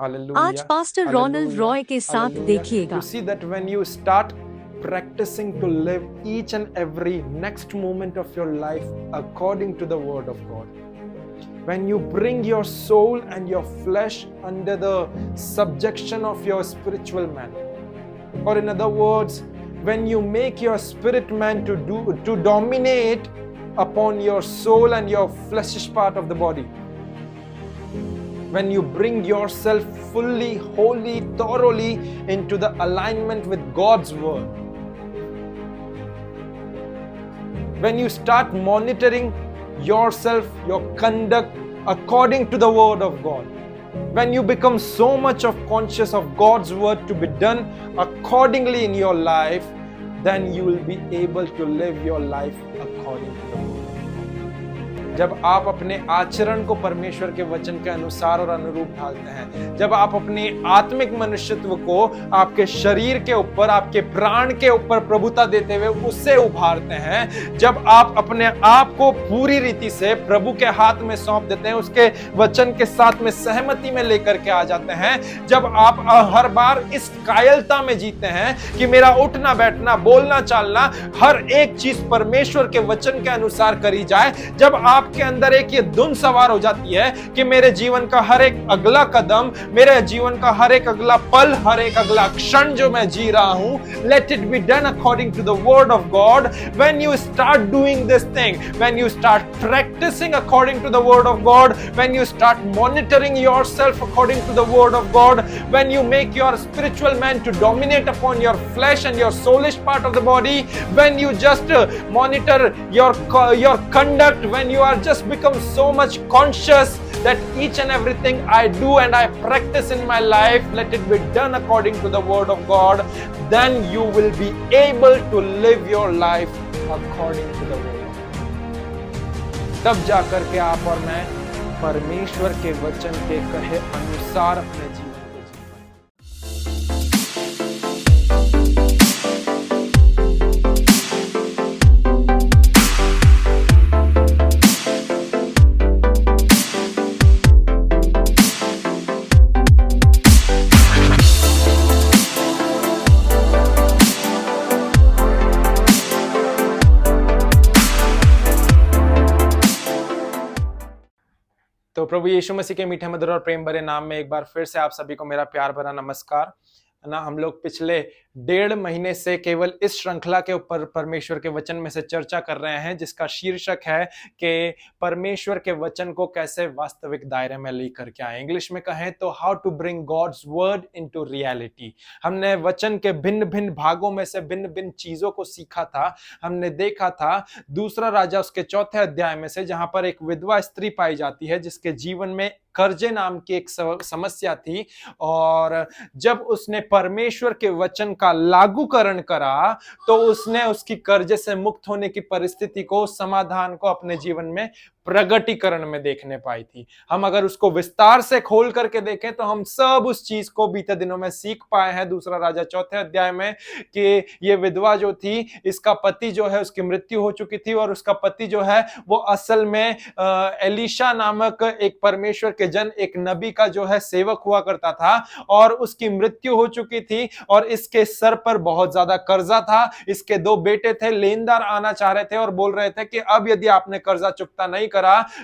आज pastor Ronald Roy के साथ देखिएगा। You see that when you start practicing to live each and every next moment of your life according to the word of God, when you bring your soul and your flesh under the subjection of your spiritual man, or in other words, when you make your spirit man to dominate upon your soul and your fleshish part of the body, when you bring yourself fully, wholly, thoroughly into the alignment with God's word, when you start monitoring yourself, your conduct according to the word of God, when you become so much of conscious of God's word to be done accordingly in your life, then you will be able to live your life according to the word. जब आप अपने आचरण को परमेश्वर के वचन के अनुसार और अनुरूप ढालते हैं, जब आप अपने आत्मिक मनुष्यत्व को आपके शरीर के ऊपर, आपके प्राण के ऊपर प्रभुता देते हुए उससे उभारते हैं, जब आप अपने आप को पूरी रीति से प्रभु के हाथ में सौंप देते हैं, उसके वचन के साथ में सहमति में लेकर के आ जाते हैं, जब आप हर बार इस कायलता में जीते हैं कि मेरा उठना बैठना बोलना चालना हर एक चीज परमेश्वर के वचन के अनुसार करी जाए, जब आप के अंदर एक ये धुन सवार हो जाती है कि मेरे जीवन का हर एक अगला कदम, मेरे जीवन का हर एक अगला पल, हर एक अगला क्षण जो मैं जी रहा हूं, let it be done according to the word of God. When you start doing this thing, when you start practicing according to the word of God, when you start monitoring yourself according to the word of God, when you make your spiritual man to dominate upon your flesh and your soulish part of the body, when you just monitor your conduct, when you are just become so much conscious that each and everything I do and I practice in my life, let it be done according to the word of God, then you will be able to live your life according to the word of God. तब जाकर के आप और मैं परमेश्वर के वचन के कहे अनुसार अपने जीवन को जी पाएंगे। तो प्रभु यीशु मसीह के मीठे मधुर और प्रेम भरे नाम में एक बार फिर से आप सभी को मेरा प्यार भरा नमस्कार। ना हम लोग पिछले 1.5 महीने से केवल इस श्रृंखला के ऊपर परमेश्वर के वचन में से चर्चा कर रहे हैं, जिसका शीर्षक है कि परमेश्वर के वचन को कैसे वास्तविक दायरे में लेकर के आए। इंग्लिश में कहें तो how to bring God's word into reality. हमने वचन के भिन्न भिन्न भागों में से भिन्न भिन्न चीजों को सीखा था। हमने देखा था दूसरा राजा उसके 4थे अध्याय में से, जहां पर एक विधवा स्त्री पाई जाती है जिसके जीवन में कर्जे नाम की एक समस्या थी, और जब उसने परमेश्वर के वचन का लागूकरण करा तो उसने उसकी कर्जे से मुक्त होने की परिस्थिति को, समाधान को अपने जीवन में प्रगटीकरण में देखने पाई थी। हम अगर उसको विस्तार से खोल करके देखें तो हम सब उस चीज को बीते दिनों में सीख पाए हैं दूसरा राजा 4थे अध्याय में, कि ये विधवा जो थी, इसका पति जो है उसकी मृत्यु हो चुकी थी, और उसका पति जो है वो असल में एलीशा नामक एक परमेश्वर के जन, एक नबी का जो है सेवक हुआ करता था, और उसकी मृत्यु हो चुकी थी, और इसके सर पर बहुत ज्यादा कर्जा था। इसके 2 बेटे थे, लेनदार आना चाह रहे थे और बोल रहे थे कि अब यदि आपने कर्जा चुकता नहीं करा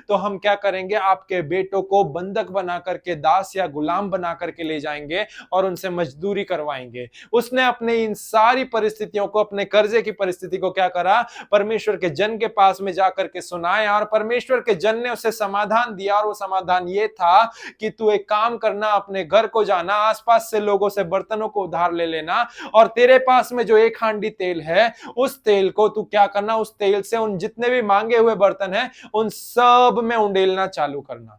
तो हम क्या करेंगे, आपके बेटों को बंधक बना करके, दास या गुलाम बना करके ले जाएंगे और उनसे मजदूरी करवाएंगे। उसने अपने इन सारी परिस्थितियों को, अपने कर्जे की परिस्थिति को क्या करा, परमेश्वर के जन के पास में जाकर के सुनाया, और परमेश्वर के जन ने उसे समाधान दिया, और वो समाधान ये था कि तू एक काम करना, अपने घर को जाना, आसपास से लोगों से बर्तनों को उधार ले लेना, और तेरे पास में जो 1 हांडी तेल है, उस तेल को तू क्या करना, उस तेल से उन जितने भी मांगे हुए बर्तन हैं उन सब में उंडेलना चालू करना।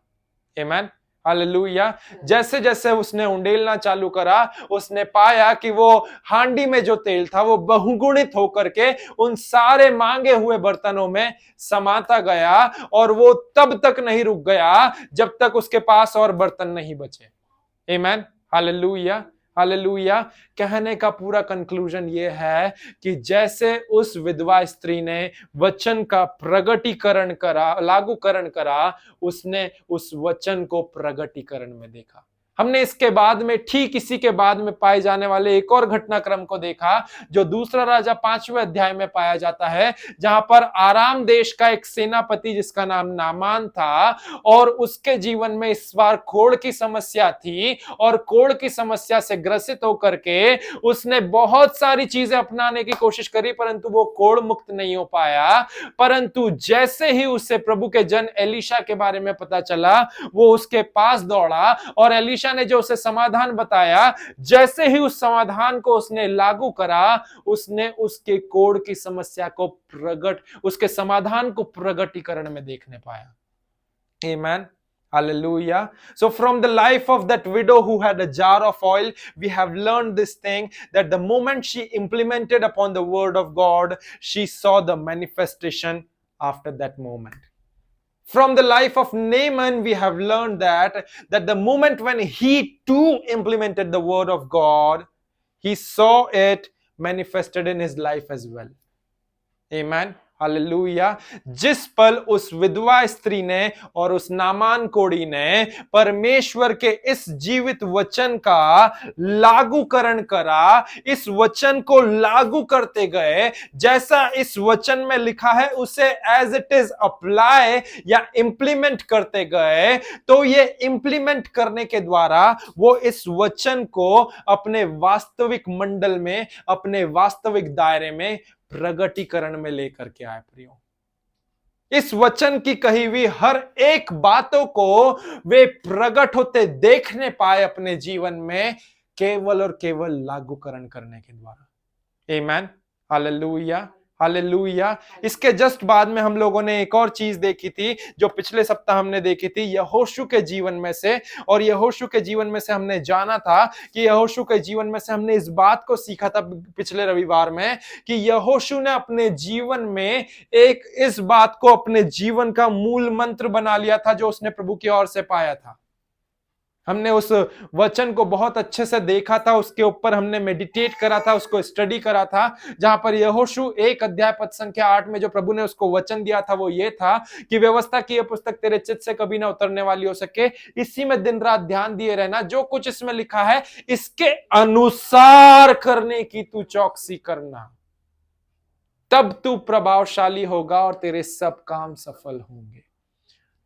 आमीन, हालेलुया। जैसे जैसे उसने उंडेलना चालू करा, उसने पाया कि वो हांडी में जो तेल था वो बहुगुणित होकर के उन सारे मांगे हुए बर्तनों में समाता गया, और वो तब तक नहीं रुक गया जब तक उसके पास और बर्तन नहीं बचे। आमीन, हालेलुया, हालेलुया। कहने का पूरा कंक्लूजन ये है कि जैसे उस विधवा स्त्री ने वचन का प्रगटीकरण करा, लागूकरण करा, उसने उस वचन को प्रगटीकरण में देखा। हमने इसके बाद में ठीक इसी के बाद में पाए जाने वाले एक और घटनाक्रम को देखा जो दूसरा राजा 5वें अध्याय में पाया जाता है, जहां पर आराम देश का एक सेनापति जिसका नाम नामान था और उसके जीवन में इस बार कोढ़ की समस्या थी और कोढ़ की समस्या से ग्रसित होकर के उसने बहुत सारी चीजें अपनाने की कोशिश करी परंतु वो कोढ़ मुक्त नहीं हो पाया। परंतु जैसे ही उसे प्रभु के जन एलीशा के बारे में पता चला वो उसके पास दौड़ा और एलीशा ने जो उसे समाधान बताया, जैसे ही उस समाधान को उसने लागू करा उसने उसके कोढ़ की समस्या को उसके समाधान को प्रगटीकरण में देखने पाया। Amen. Hallelujah. So from the life of that widow who had a jar of oil, we have learned this thing that the moment she implemented upon the word of God, she saw the manifestation after that moment. From the life of Naaman, we have learned that the moment when he too implemented the word of God, he saw it manifested in his life as well. Amen. Hallelujah. जिस पल उस विधवा स्त्री ने और उस Naaman कोढ़ी ने परमेश्वर के इस जीवित वचन का लागूकरण करा, इस वचन को लागू करते गए, जैसा इस वचन में लिखा है उसे एज इट इज अप्लाई या इंप्लीमेंट करते गए, तो ये इंप्लीमेंट करने के द्वारा वो इस वचन को अपने वास्तविक मंडल में, अपने वास्तविक दायरे में प्रगटीकरण में लेकर के आए। प्रियो, इस वचन की कही हुई हर एक बातों को वे प्रकट होते देखने पाए अपने जीवन में केवल और केवल लागूकरण करने के द्वारा। आमीन। हालेलुया, हालेलुया। इसके जस्ट बाद में हम लोगों ने एक और चीज देखी थी जो पिछले सप्ताह हमने देखी थी यहोशू के जीवन में से, और यहोशू के जीवन में से हमने जाना था कि यहोशू के जीवन में से हमने इस बात को सीखा था पिछले रविवार में कि यहोशू ने अपने जीवन में एक इस बात को अपने जीवन का मूल मंत्र बना लिया था जो उसने प्रभु की ओर से पाया था। हमने उस वचन को बहुत अच्छे से देखा था, उसके ऊपर हमने मेडिटेट करा था, उसको स्टडी करा था, जहां पर यहोशू 1 अध्याय पद संख्या 8 में जो प्रभु ने उसको वचन दिया था वो ये था कि व्यवस्था की यह पुस्तक तेरे चित्त से कभी ना उतरने वाली हो सके, इसी में दिन रात ध्यान दिए रहना, जो कुछ इसमें लिखा है इसके अनुसार करने की तू चौकसी करना, तब तू प्रभावशाली होगा और तेरे सब काम सफल होंगे।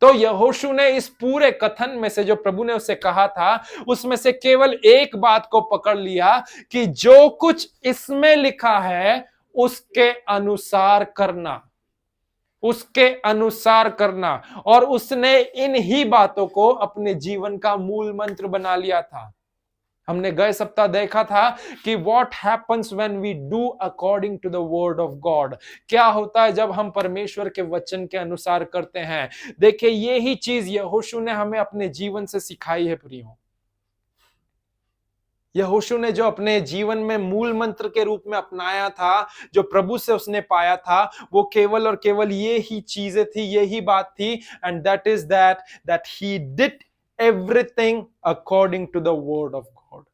तो यहोशू ने इस पूरे कथन में से जो प्रभु ने उसे कहा था उसमें से केवल एक बात को पकड़ लिया कि जो कुछ इसमें लिखा है उसके अनुसार करना, उसके अनुसार करना, और उसने इन ही बातों को अपने जीवन का मूल मंत्र बना लिया था। हमने गए सप्ताह देखा था कि what happens when we do according to the word of God, क्या होता है जब हम परमेश्वर के वचन के अनुसार करते हैं। देखिए ये ही चीज यहोशू ने हमें अपने जीवन से सिखाई है। प्रियो, यहोशू ने जो अपने जीवन में मूल मंत्र के रूप में अपनाया था, जो प्रभु से उसने पाया था, वो केवल और केवल ये ही चीजें थी, ये ही बात थी, and that is that he did everything according to the word of God.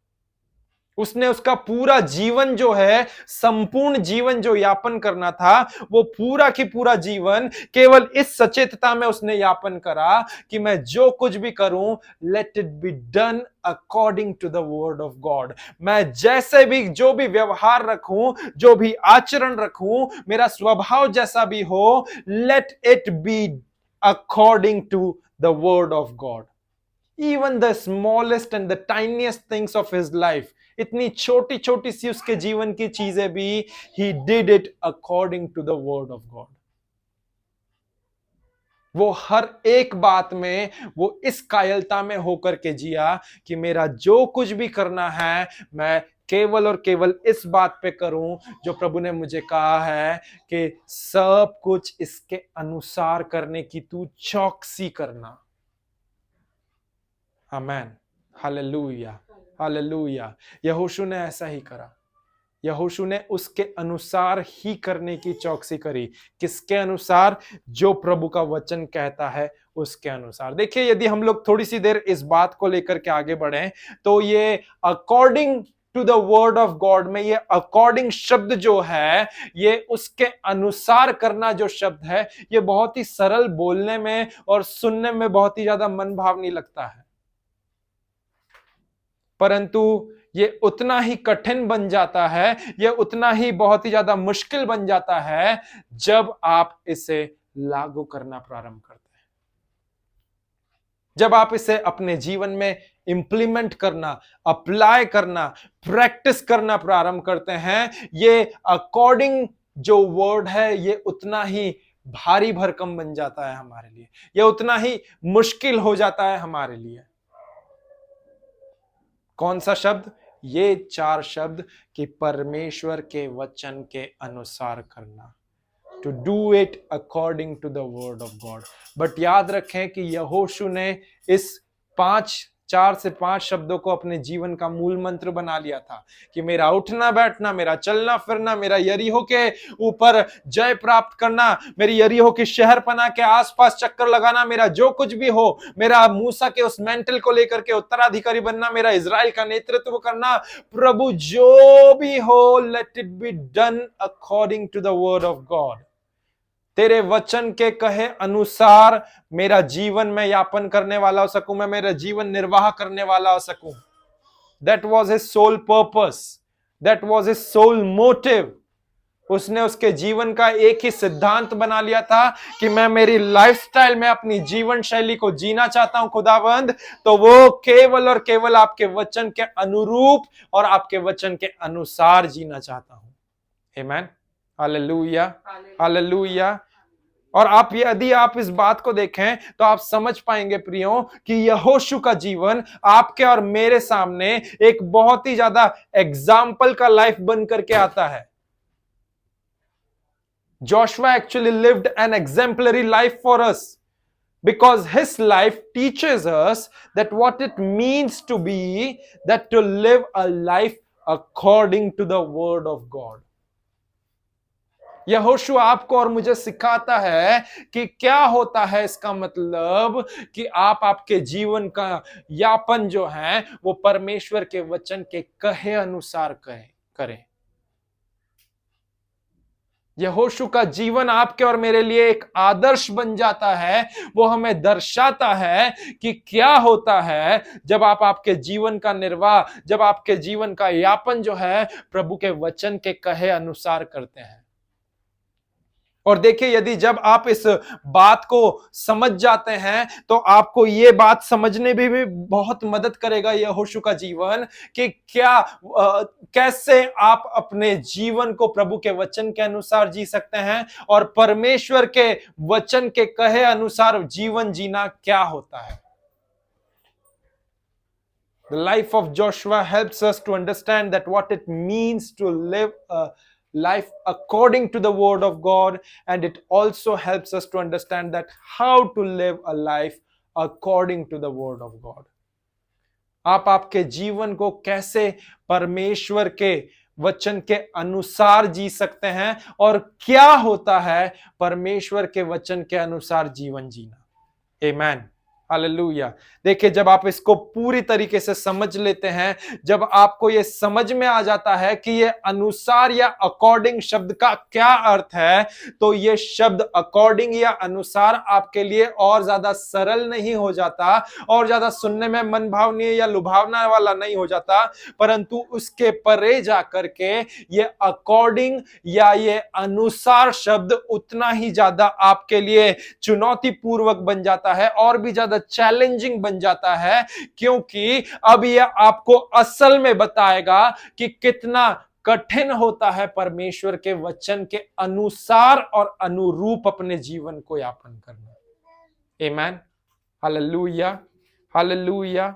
उसने उसका पूरा जीवन जो है, संपूर्ण जीवन जो यापन करना था, वो पूरा की पूरा जीवन केवल इस सचेतता में उसने यापन करा कि मैं जो कुछ भी करूं, let it be done according to the word of God. मैं जैसे भी जो भी व्यवहार रखूं, जो भी आचरण रखूं, मेरा स्वभाव जैसा भी हो, let it be according to the word of God. Even the smallest and the tiniest things of his life, इतनी छोटी छोटी सी उसके जीवन की चीजें भी, he did it according to the word of God। वो हर एक बात में वो इस कायलता में होकर के जिया कि मेरा जो कुछ भी करना है मैं केवल और केवल इस बात पे करूं जो प्रभु ने मुझे कहा है कि सब कुछ इसके अनुसार करने की तू चौकसी करना। आमेन, हालेलुया, हालेलुया। यहोशू ने ऐसा ही करा। यहोशू ने उसके अनुसार ही करने की चौकसी करी। किसके अनुसार? जो प्रभु का वचन कहता है उसके अनुसार। देखिए, यदि हम लोग थोड़ी सी देर इस बात को लेकर के आगे बढ़ें तो ये according to the word of God में ये अकॉर्डिंग शब्द जो है, ये उसके अनुसार करना जो शब्द है, ये बहुत ही सरल बोलने में और सुनने में बहुत ही ज्यादा मन भावनी लगता है। परंतु ये उतना ही कठिन बन जाता है, ये उतना ही बहुत ही ज्यादा मुश्किल बन जाता है जब आप इसे लागू करना प्रारंभ करते हैं, जब आप इसे अपने जीवन में इंप्लीमेंट करना, अप्लाई करना, प्रैक्टिस करना प्रारंभ करते हैं। ये अकॉर्डिंग जो वर्ड है ये उतना ही भारी भरकम बन जाता है हमारे लिए, ये उतना ही मुश्किल हो जाता है हमारे लिए। कौन सा शब्द? ये 4 शब्द कि परमेश्वर के वचन के अनुसार करना, to do it according to the word of God. But याद रखें कि यहोशू ने इस 4 से 5 शब्दों को अपने जीवन का मूल मंत्र बना लिया था कि मेरा उठना बैठना, मेरा चलना फिरना, मेरा यरीहो के ऊपर जय प्राप्त करना, मेरी यरीहो की शहरपनाह के आसपास चक्कर लगाना, मेरा जो कुछ भी हो, मेरा मूसा के उस मेंटल को लेकर के उत्तराधिकारी बनना, मेरा इजराइल का नेतृत्व करना, प्रभु जो भी हो, let it be done according to the word of God. तेरे वचन के कहे अनुसार मेरा जीवन में यापन करने वाला हो सकूं, मैं मेरा जीवन निर्वाह करने वाला हो सकूं। That was his sole purpose. That was his sole motive. उसने उसके जीवन का एक ही सिद्धांत बना लिया था कि मैं मेरी लाइफस्टाइल में अपनी जीवन शैली को जीना चाहता हूं खुदावंद, तो वो केवल और केवल आपके वचन के अनुरूप और आपके वचन के अनुसार जीना चाहता हूं। आमीन, हालेलुया, हालेलुया। और आप यदि आप इस बात को देखें तो आप समझ पाएंगे प्रियो कि यहोशू का जीवन आपके और मेरे सामने एक बहुत ही ज्यादा एग्जाम्पल का लाइफ बन करके आता है। Joshua actually lived an exemplary life for us because his life teaches us that what it means to be, that to live a life according to the word of God. यहोशू आपको और मुझे सिखाता है कि क्या होता है इसका मतलब कि आप आपके जीवन का यापन जो है वो परमेश्वर के वचन के कहे अनुसार करें। यहोशू का जीवन आपके और मेरे लिए एक आदर्श बन जाता है। वो हमें दर्शाता है कि क्या होता है जब आप आपके जीवन का निर्वाह, जब आपके जीवन का यापन जो है प्रभु के वचन के कहे अनुसार करते हैं। और देखिए, यदि जब आप इस बात को समझ जाते हैं तो आपको ये बात समझने में भी बहुत मदद करेगा यहोशू का जीवन कि कैसे आप अपने जीवन को प्रभु के वचन के अनुसार जी सकते हैं और परमेश्वर के वचन के कहे अनुसार जीवन जीना क्या होता है। The life of Joshua helps us to understand that what it means to live a life according to the word of God, and it also helps us to understand that how to live a life according to the word of God. आप आपके जीवन को कैसे परमेश्वर के वचन के अनुसार जी सकते हैं और क्या होता है परमेश्वर के वचन के अनुसार जीवन जीना। आमीन, हालेलुया। देखिए, जब आप इसको पूरी तरीके से समझ लेते हैं, जब आपको यह समझ में आ जाता है कि यह अनुसार या अकॉर्डिंग शब्द का क्या अर्थ है, तो यह शब्द अकॉर्डिंग या अनुसार आपके लिए और ज्यादा सरल नहीं हो जाता, और ज्यादा सुनने में मन भावनीय या लुभावना वाला नहीं हो जाता, परंतु उसके परे जाकर के यह अकॉर्डिंग या ये अनुसार शब्द उतना ही ज्यादा आपके लिए चुनौती पूर्वक बन जाता है और भी ज्यादा चैलेंजिंग बन जाता है, क्योंकि अब यह आपको असल में बताएगा कि कितना कठिन होता है परमेश्वर के वचन के अनुसार और अनुरूप अपने जीवन को यापन करना। आमीन, हालेलुया, हालेलुया,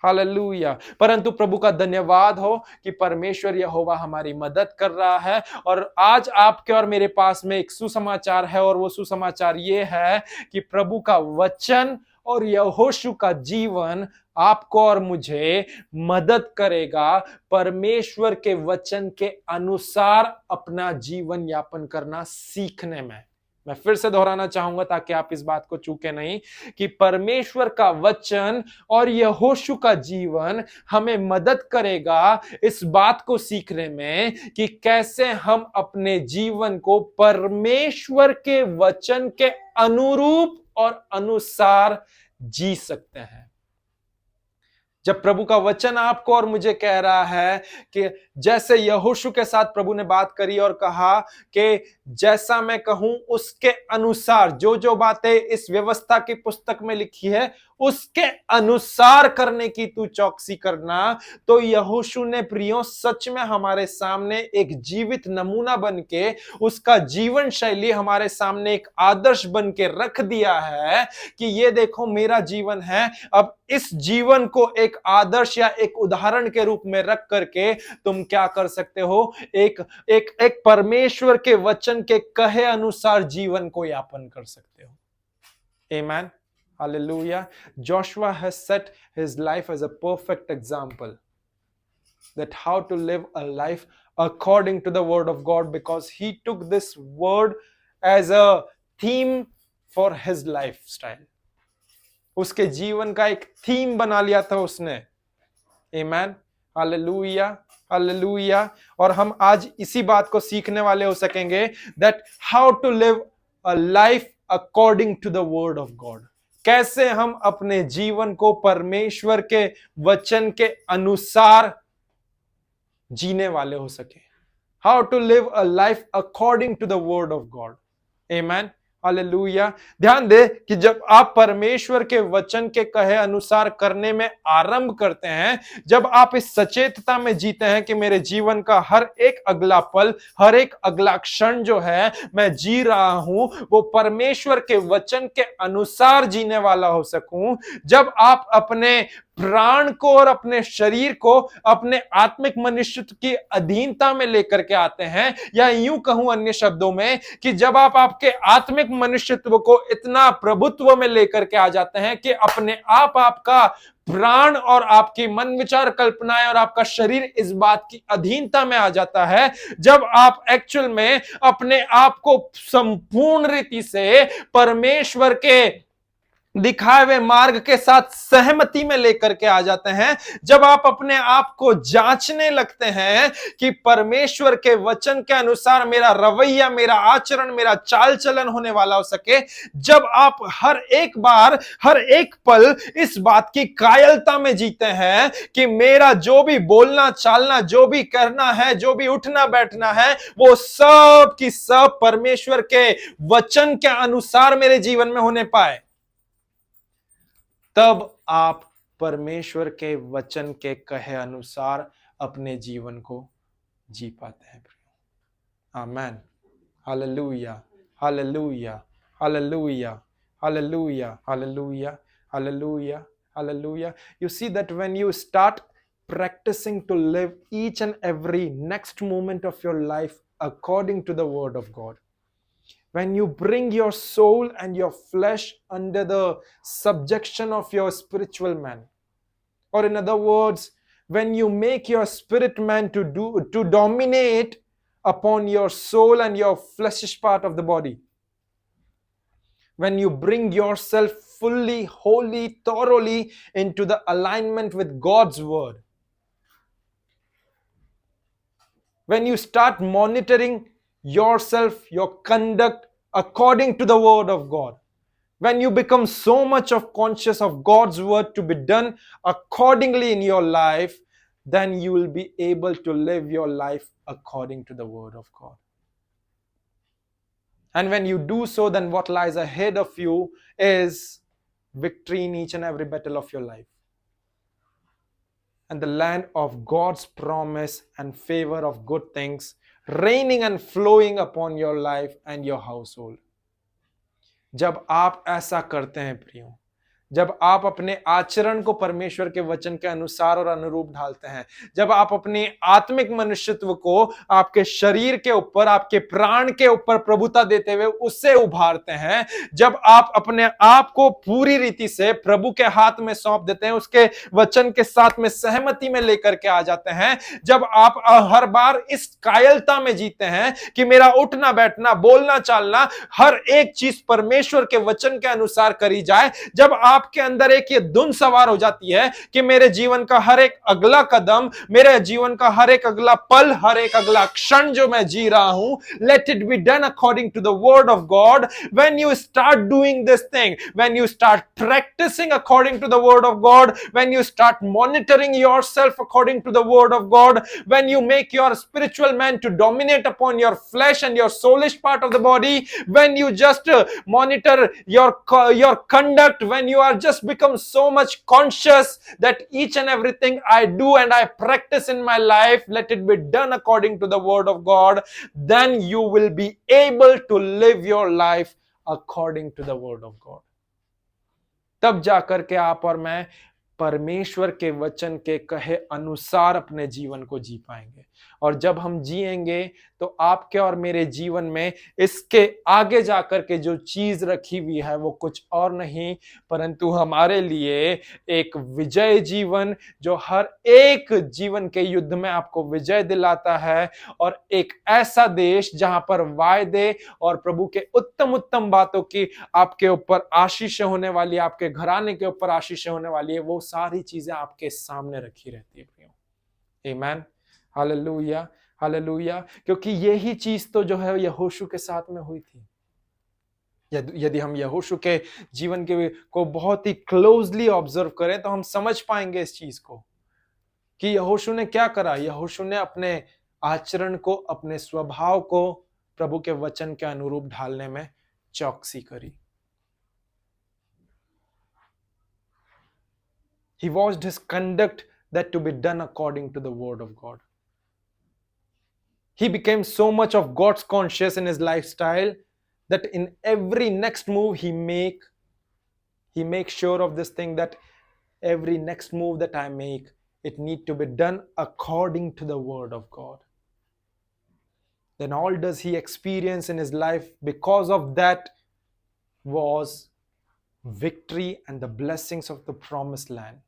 हालेलुया। परंतु प्रभु का धन्यवाद हो कि परमेश्वर यहोवा हमारी मदद कर रहा है, और आज आपके और मेरे पास में एक सुसमाचार है, और वो सुसमाचार ये है कि प्रभु का वचन और यहोशू का जीवन आपको और मुझे मदद करेगा परमेश्वर के वचन के अनुसार अपना जीवन यापन करना सीखने में। मैं फिर से दोहराना चाहूंगा ताकि आप इस बात को चूके नहीं कि परमेश्वर का वचन और यहोशू का जीवन हमें मदद करेगा इस बात को सीखने में कि कैसे हम अपने जीवन को परमेश्वर के वचन के अनुरूप और अनुसार जी सकते हैं। जब प्रभु का वचन आपको और मुझे कह रहा है कि जैसे यहोशू के साथ प्रभु ने बात करी और कहा कि जैसा मैं कहूं उसके अनुसार, जो जो बातें इस व्यवस्था की पुस्तक में लिखी है उसके अनुसार करने की तू चौकसी करना, तो यहोशू ने प्रियो सच में हमारे सामने एक जीवित नमूना बन के, उसका जीवन शैली हमारे सामने एक आदर्श बन के रख दिया है कि ये देखो मेरा जीवन है। अब इस जीवन को एक आदर्श या एक उदाहरण के रूप में रख करके तुम क्या कर सकते हो, एक परमेश्वर के वचन के कहे अनुसार जीवन को यापन कर सकते हो। आमेन, hallelujah. Joshua has set his life as a perfect example that how to live a life according to the word of God, because he took this word as a theme for his lifestyle. उसके जीवन का एक theme बना लिया था उसने। आमेन, hallelujah, हालेलुया। और हम आज इसी बात को सीखने वाले हो सकेंगे that how to live a life according to the word of God। कैसे हम अपने जीवन को परमेश्वर के वचन के अनुसार जीने वाले हो सके। How to live a life according to the word of God। Amen, hallelujah. ध्यान दे कि जब आप परमेश्वर के वचन के कहे अनुसार करने में आरंभ करते हैं, जब आप इस सचेतता में जीते हैं कि मेरे जीवन का हर एक अगला पल, हर एक अगला क्षण जो है मैं जी रहा हूं वो परमेश्वर के वचन के अनुसार जीने वाला हो सकूं, जब आप अपने प्राण को और अपने शरीर को अपने आत्मिक मनुष्यत्व की अधीनता में लेकर के आते हैं, या यूं कहूं अन्य शब्दों में कि जब आप आपके आत्मिक मनुष्यत्व को इतना प्रभुत्व में लेकर के आ जाते हैं कि अपने आप आपका प्राण और आपकी मन विचार कल्पनाएं और आपका शरीर इस बात की अधीनता में आ जाता है, जब आप एक्चुअल में अपने आप को संपूर्ण रीति से परमेश्वर के दिखाए हुए मार्ग के साथ सहमति में लेकर के आ जाते हैं, जब आप अपने आप को जांचने लगते हैं कि परमेश्वर के वचन के अनुसार मेरा रवैया, मेरा आचरण, मेरा चाल चलन होने वाला हो सके, जब आप हर एक बार, हर एक पल इस बात की कायरता में जीते हैं कि मेरा जो भी बोलना चालना, जो भी करना है, जो भी उठना बैठना है, वो सब की सब परमेश्वर के वचन के अनुसार मेरे जीवन में होने पाए, तब आप परमेश्वर के वचन के कहे अनुसार अपने जीवन को जी पाते हैं। Amen, hallelujah, hallelujah, hallelujah, hallelujah, hallelujah, hallelujah, hallelujah. You see that when you start practicing to live each and every next moment of your life according to the word of God, when you bring your soul and your flesh under the subjection of your spiritual man, or in other words, when you make your spirit man to dominate upon your soul and your fleshish part of the body, when you bring yourself fully, wholly, thoroughly into the alignment with God's word, when you start monitoring yourself, your conduct according to the word of God, when you become so much of conscious of God's word to be done accordingly in your life, then you will be able to live your life according to the word of God. And when you do so, then what lies ahead of you is victory in each and every battle of your life, and the land of God's promise and favor of good things raining and flowing upon your life and your household. जब आप ऐसा करते हैं प्रियो, जब आप अपने आचरण को परमेश्वर के वचन के अनुसार और अनुरूप ढालते हैं, जब आप अपने आत्मिक मनुष्यत्व को आपके शरीर के ऊपर, आपके प्राण के ऊपर प्रभुता देते हुए उससे उभारते हैं, जब आप अपने आप को पूरी रीति से प्रभु के हाथ में सौंप देते हैं, उसके वचन के साथ में सहमति में लेकर के आ जाते हैं, जब आप हर बार इस कायरता में जीते हैं कि मेरा उठना बैठना, बोलना चालना, हर एक चीज परमेश्वर के वचन के अनुसार करी जाए, जब आप आपके अंदर एक ये धुन सवार हो जाती है कि मेरे जीवन का हर एक अगला कदम, मेरे जीवन का हर एक अगला पल, हर एक अगला क्षण जो मैं जी रहा हूं, let it be done according to the word of God. When you start doing this thing, when you start practicing according to the word of God, when you start monitoring yourself according to the word of God, when you make your spiritual man to dominate upon your flesh and your soulish part of the body, when you just monitor your conduct, when you are just become so much conscious that each and everything I do and I practice in my life, let it be done according to the word of God, then you will be able to live your life according to the word of God. तब जाकर के आप और मैं परमेश्वर के वचन के कहे अनुसार अपने जीवन को जी पाएंगे. और जब हम जिएंगे तो आपके और मेरे जीवन में इसके आगे जाकर के जो चीज रखी हुई है वो कुछ और नहीं परंतु हमारे लिए एक विजय जीवन, जो हर एक जीवन के युद्ध में आपको विजय दिलाता है, और एक ऐसा देश जहां पर वायदे और प्रभु के उत्तम उत्तम बातों की आपके ऊपर आशीष होने वाली, आपके घराने के ऊपर आशीष होने वाली है, वो सारी चीजें आपके सामने रखी रहती है प्रियो. आमीन, हालेलुया, हालेलुया. क्योंकि यही चीज तो जो है यहोशू के साथ में हुई थी. यदि हम यहोशू के जीवन के को बहुत ही क्लोजली ऑब्जर्व करें तो हम समझ पाएंगे इस चीज को कि यहोशू ने क्या करा. यहोशू ने अपने आचरण को, अपने स्वभाव को प्रभु के वचन के अनुरूप ढालने में चौकसी करी. He watched his conduct that to be done according to the word of God. He became so much of God's conscious in his lifestyle that in every next move he makes sure of this thing, that every next move that I make, it need to be done according to the word of God. Then all does he experience in his life because of that was victory and the blessings of the promised land.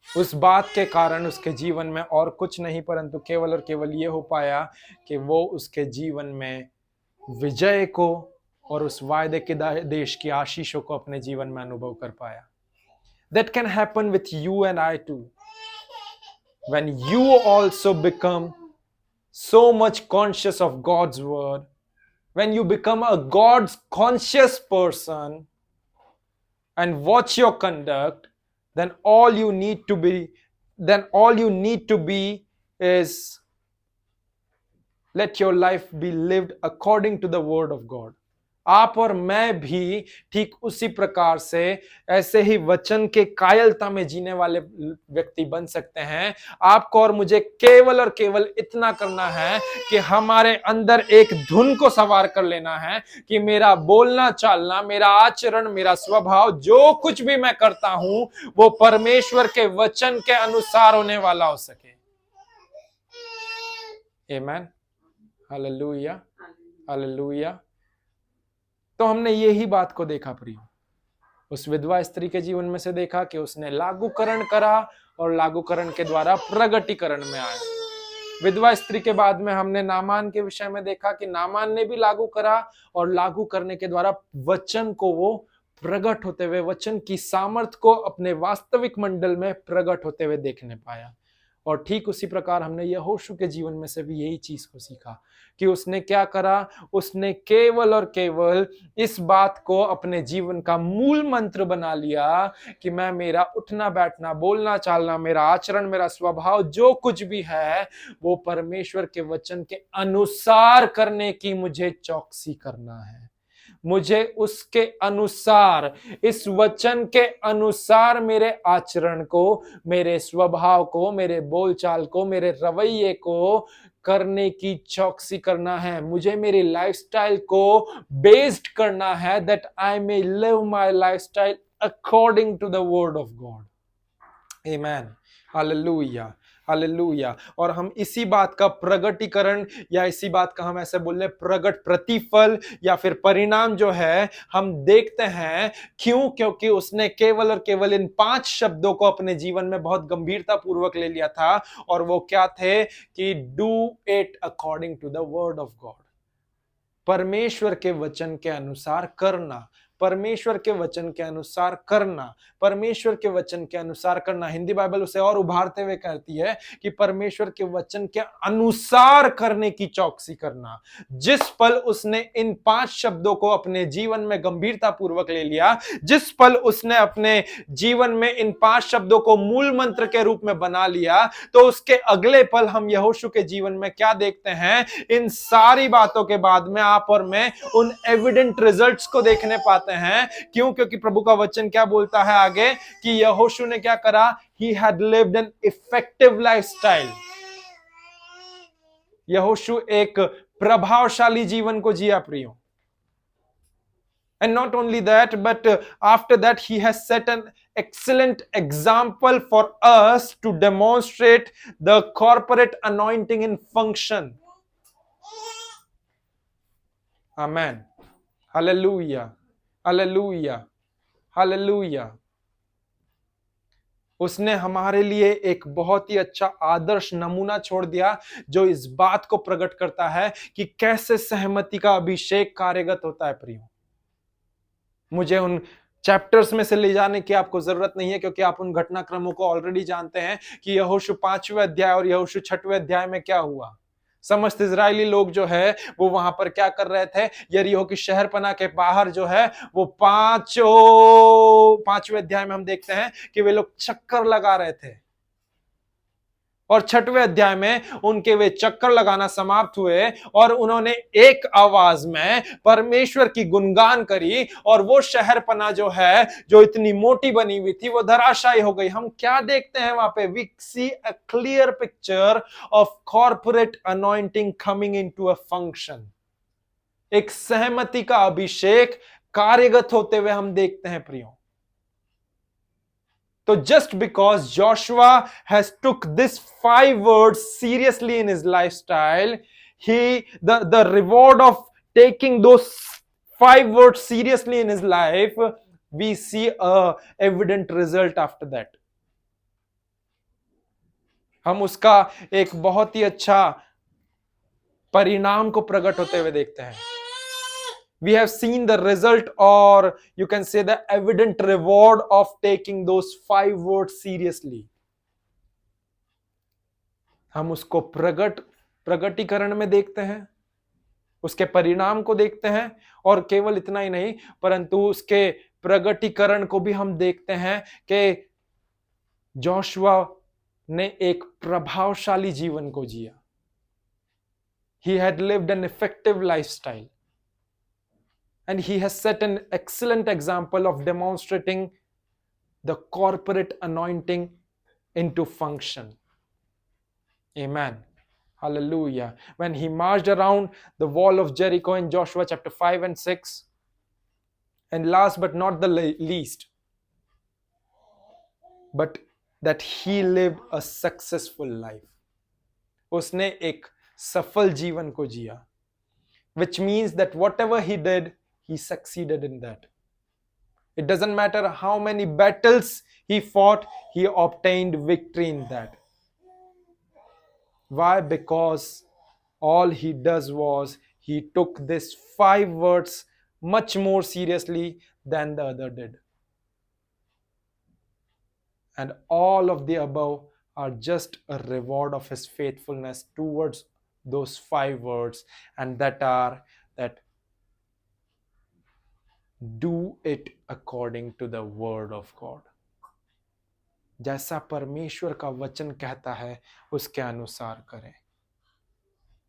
उस बात के कारण उसके जीवन में और कुछ नहीं परंतु केवल और केवल ये हो पाया कि वो उसके जीवन में विजय को और उस वायदे के देश की आशीषों को अपने जीवन में अनुभव कर पाया. That can happen with you and I too. When you also become so much conscious of God's word, when you become a God's conscious person and watch your conduct, then all you need to be is let your life be lived according to the word of God. आप और मैं भी ठीक उसी प्रकार से ऐसे ही वचन के कायलता में जीने वाले व्यक्ति बन सकते हैं. आपको और मुझे केवल और केवल इतना करना है कि हमारे अंदर एक धुन को सवार कर लेना है कि मेरा बोलना चालना, मेरा आचरण, मेरा स्वभाव, जो कुछ भी मैं करता हूं वो परमेश्वर के वचन के अनुसार होने वाला हो सके. आमीन, हालेलुया, हालेलुया. तो हमने यही बात को देखा प्रियो, उस विधवा स्त्री के जीवन में से देखा कि उसने लागूकरण करा और लागूकरण के द्वारा प्रगटीकरण में आया. विधवा स्त्री के बाद में हमने नामान के विषय में देखा कि नामान ने भी लागू करा और लागू करने के द्वारा वचन को वो प्रकट होते हुए, वचन की सामर्थ को अपने वास्तविक मंडल में प्रकट होते हुए देखने पाया. और ठीक उसी प्रकार हमने यहोशू के जीवन में से भी यही चीज को सीखा कि उसने क्या करा. उसने केवल और केवल इस बात को अपने जीवन का मूल मंत्र बना लिया कि मैं, मेरा उठना बैठना, बोलना चालना, मेरा आचरण, मेरा स्वभाव, जो कुछ भी है वो परमेश्वर के वचन के अनुसार करने की मुझे चौकसी करना है. मुझे उसके अनुसार, इस वचन के अनुसार मेरे आचरण को, मेरे स्वभाव को, मेरे बोलचाल को, मेरे रवैये को करने की चौकसी करना है. मुझे मेरी लाइफस्टाइल को बेस्ड करना है that I may live my lifestyle according to the word of God. आमीन, हालेलुया, हालेलुया. और हम इसी बात का प्रगटीकरण, या इसी बात का हम ऐसे बोल रहे प्रगट प्रतिफल या फिर परिणाम जो है हम देखते हैं. क्यों? क्योंकि उसने केवल और केवल इन 5 शब्दों को अपने जीवन में बहुत गंभीरता पूर्वक ले लिया था. और वो क्या थे कि do it according to the word of God. परमेश्वर के वचन के अनुसार करना, परमेश्वर के वचन के अनुसार करना, परमेश्वर के वचन के अनुसार करना। हिंदी बाइबल उसे और उभारते हुए कहती है कि परमेश्वर के वचन के अनुसार करने की चौकसी करना। जिस पल उसने इन 5 शब्दों को अपने जीवन में गंभीरता पूर्वक ले लिया, जिस पल उसने अपने जीवन में इन 5 शब्दों को मूल मंत्र के रूप में बना लिया, तो उसके अगले पल हम यहोशू के जीवन में क्या देखते हैं? इन सारी बातों के बाद में आप और मैं उन एविडेंट रिजल्ट्स को देखने पाते हैं। क्यों? क्योंकि प्रभु का वचन क्या बोलता है आगे कि यहोशू ने क्या करा? He had lived an effective lifestyle. यहोशू एक प्रभावशाली जीवन को जिया प्रियो। And not only that, but after that he has set an excellent example for us to demonstrate the corporate anointing in function. Amen. Hallelujah. Hallelujah. Hallelujah. उसने हमारे लिए एक बहुत ही अच्छा आदर्श नमूना छोड़ दिया, जो इस बात को प्रकट करता है कि कैसे सहमति का अभिषेक कार्यगत होता है प्रियो। मुझे उन चैप्टर्स में से ले जाने की आपको जरूरत नहीं है, क्योंकि आप उन घटनाक्रमों को ऑलरेडी जानते हैं कि यहोशू 5वें अध्याय और यहोशू 6वें अध्याय में क्या हुआ। समस्त इजरायली लोग जो है वो वहां पर क्या कर रहे थे? यरीहो की शहरपनाह के बाहर जो है वो 5वें अध्याय में हम देखते हैं कि वे लोग चक्कर लगा रहे थे, और 6वें अध्याय में उनके वे चक्कर लगाना समाप्त हुए और उन्होंने एक आवाज में परमेश्वर की गुणगान करी, और वो शहरपनाह जो है, जो इतनी मोटी बनी हुई थी, वो धराशायी हो गई। हम क्या देखते हैं वहां पे? We see a clear picture of corporate anointing coming into a function. एक सहमति का अभिषेक कार्यगत होते हुए हम देखते हैं प्रियो। So just because Joshua has took this 5 words seriously in his lifestyle, the reward of taking those 5 words seriously in his life, we see a evident result after that. हम उसका एक बहुत ही अच्छा परिणाम को प्रकट होते हुए देखते हैं। We have seen the result, or you can say the evident reward of taking those 5 words seriously. हम उसको प्रगटीकरण में देखते हैं, उसके परिणाम को देखते हैं, और केवल इतना ही नहीं, परंतु उसके प्रगटीकरण को भी हम देखते हैं कि जोशुआ ने एक प्रभावशाली जीवन को जिया। He had lived an effective lifestyle. And he has set an excellent example of demonstrating the corporate anointing into function. Amen. Hallelujah. When he marched around the wall of Jericho in Joshua chapter 5 and 6, and last but not the least, but that he lived a successful life. उसने एक सफल जीवन को जिया, which means that whatever he did, he succeeded in that. It doesn't matter how many battles he fought, he obtained victory in that. Why? Because all he does was he took this 5 words much more seriously than the other did. And all of the above are just a reward of his faithfulness towards those 5 words, and that are that do it according to the word of God. जैसा परमेश्वर का वचन कहता है उसके अनुसार करें,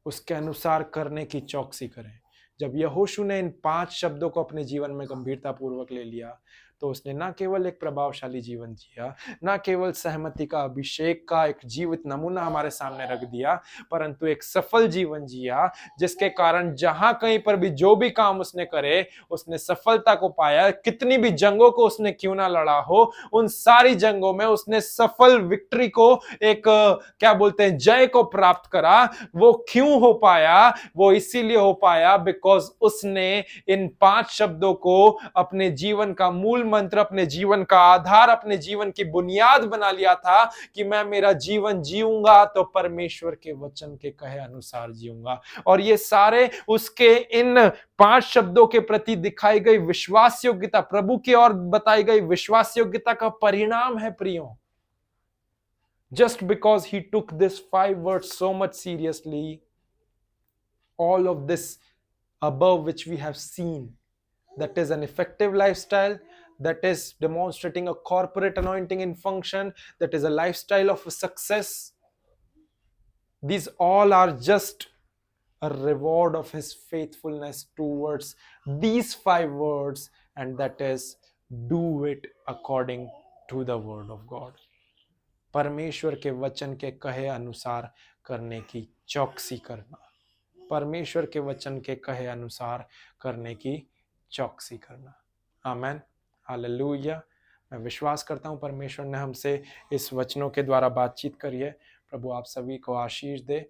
उसके अनुसार करने की चौकसी करें। जब यहोशू ने इन 5 शब्दों को अपने जीवन में गंभीरता पूर्वक ले लिया, तो उसने ना केवल एक प्रभावशाली जीवन जिया, ना केवल सहमति का अभिषेक का एक जीवित नमूना हमारे सामने रख दिया, परंतु एक सफल जीवन जिया, जिसके कारण जहां कहीं पर भी जो भी काम उसने करे, उसने सफलता को पाया। कितनी भी जंगों को उसने क्यों ना लड़ा हो, उन सारी जंगों में उसने सफल विक्ट्री को, एक क्या बोलते हैं, जय को प्राप्त करा। वो क्यों हो पाया? वो इसीलिए हो पाया बिकॉज उसने इन 5 शब्दों को अपने जीवन का मूल मंत्र, अपने जीवन का आधार, अपने जीवन की बुनियाद बना लिया था कि मैं मेरा जीवन जीऊंगा तो परमेश्वर के वचन के कहे अनुसार जीऊंगा। और ये सारे उसके इन 5 शब्दों के प्रति दिखाई गई विश्वास योग्यता, प्रभु की ओर बताई गई विश्वास योग्यता का परिणाम है प्रियो। Just because he took this 5 words so much seriously, all of this above which we have seen, that is an effective lifestyle, that is demonstrating a corporate anointing in function, that is a lifestyle of success, these all are just a reward of his faithfulness towards these 5 words, and that is do it according to the word of God. परमेश्वर के वचन के कहे अनुसार करने की चौकसी करना, परमेश्वर के वचन के कहे अनुसार करने की चौकसी करना। आमेन, हालेलुया। मैं विश्वास करता हूं परमेश्वर ने हमसे इस वचनों के द्वारा बातचीत करी है। प्रभु आप सभी को आशीष दे।